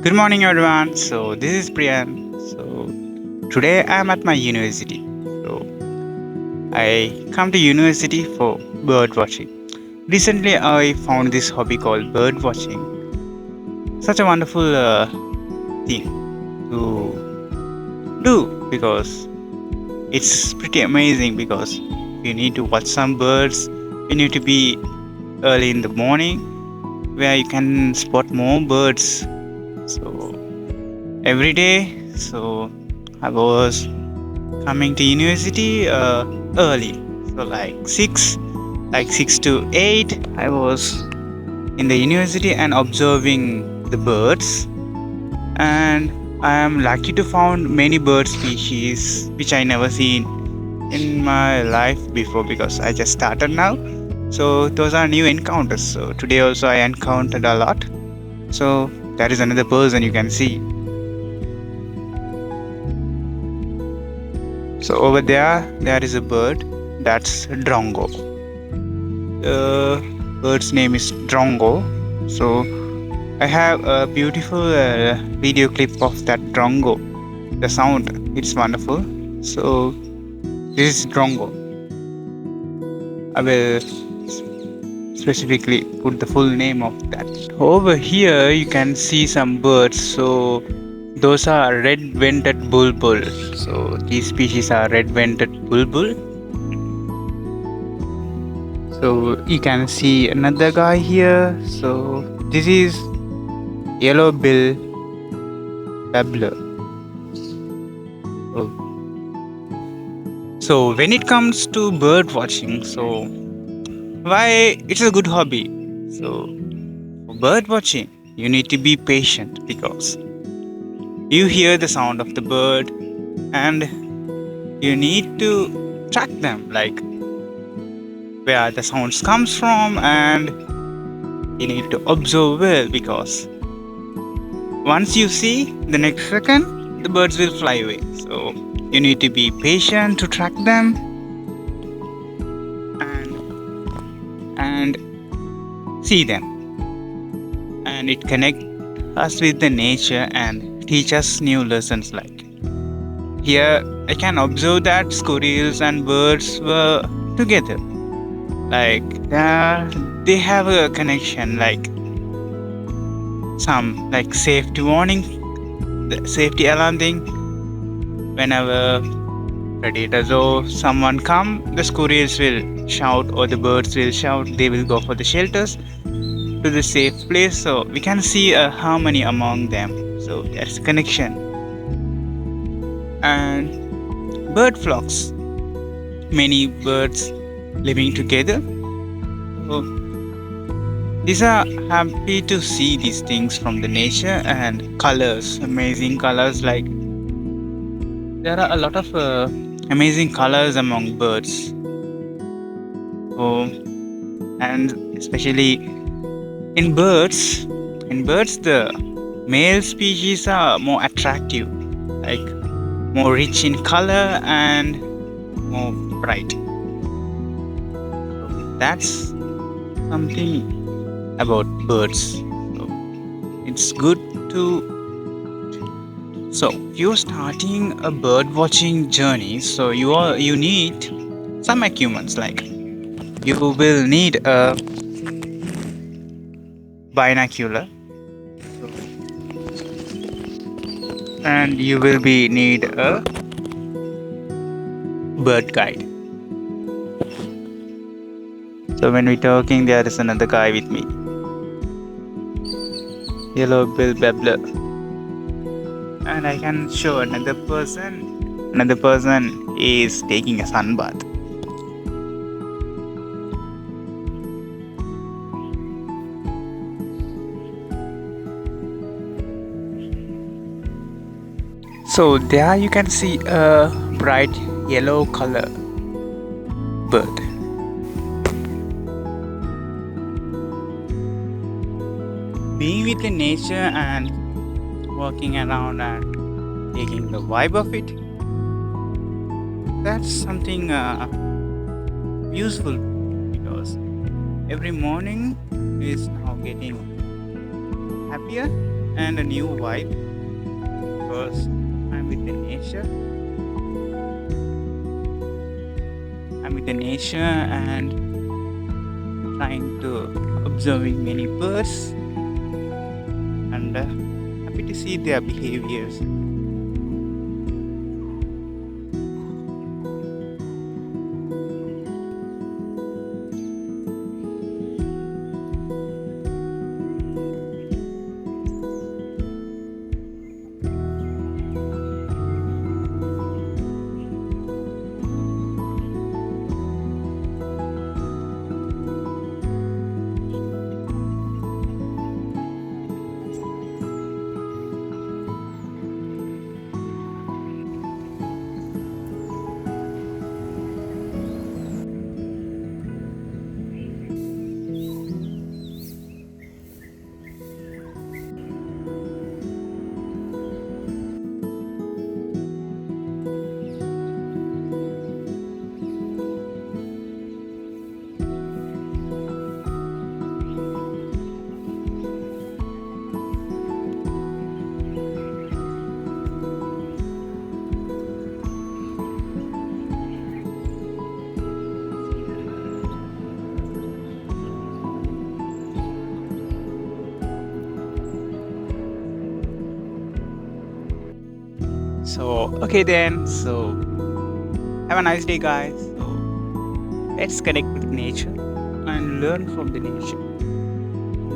Good morning, everyone. So, this is Priyan. So, today I'm at my university. So, I come to university for bird watching. Recently, I found this hobby called bird watching. Such a wonderful thing to do because it's pretty amazing. Because you need to watch some birds, you need to be early in the morning where you can spot more birds. So, every day, so I was coming to university early, so like 6 to 8 I was in the university and observing the birds. And I am lucky to found many bird species which I never seen in my life before because I just started now. So those are new encounters. So today also I encountered a lot. So that is another person you can see. So over there is a bird. That's drongo. The bird's name is drongo. So I have a beautiful video clip of that drongo. The sound, it's wonderful. So this is drongo. I will specifically put the full name of that. Over here you can see some birds. So those are red-vented bulbul. So these species are red-vented bulbul. So you can see another guy here. So this is yellow bill babbler. Oh. So when it comes to bird watching, so why it's a good hobby. So for bird watching, you need to be patient because you hear the sound of the bird and you need to track them, like where the sounds comes from, and you need to observe well because once you see, the next second the birds will fly away. So you need to be patient to track them and see them. And it connect us with the nature and teach us new lessons. Like here, I can observe that squirrels and birds were together. Like they have a connection, like some like safety warning, the safety alarm thing. Whenever predators or someone come, the squirrels will shout or the birds will shout. They will go for the shelters to the safe place. So we can see a harmony among them. So that's connection. And bird flocks, many birds living together. So these are happy to see these things from the nature. And colors, amazing colors, like there are a lot of amazing colors among birds. Oh, and especially in birds the male species are more attractive, like more rich in color and more bright. So that's something about birds. So it's good to. So if you're starting a bird watching journey, so you need some equipments, like you will need a binocular, and you will be need a bird guide. So when we're talking, there is another guy with me, yellow bill babbler, and I can show another person. Another person is taking a sun bath. So there you can see a bright yellow color bird. Being with the nature and walking around and taking the vibe of it, that's something useful every morning is now getting happier and a new vibe because I'm with the nature. I'm with the nature and trying to observing many birds and happy to see their behaviors. So okay then. So have a nice day, guys. So let's connect with nature and learn from the nature.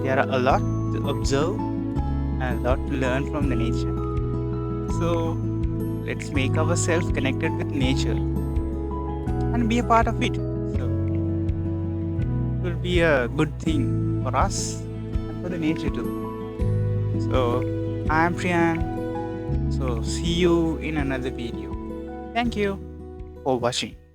There are a lot to observe and a lot to learn from the nature. So let's make ourselves connected with nature and be a part of it. So it will be a good thing for us and for the nature too. So I am Priyan. So see you in another video. Thank you for watching.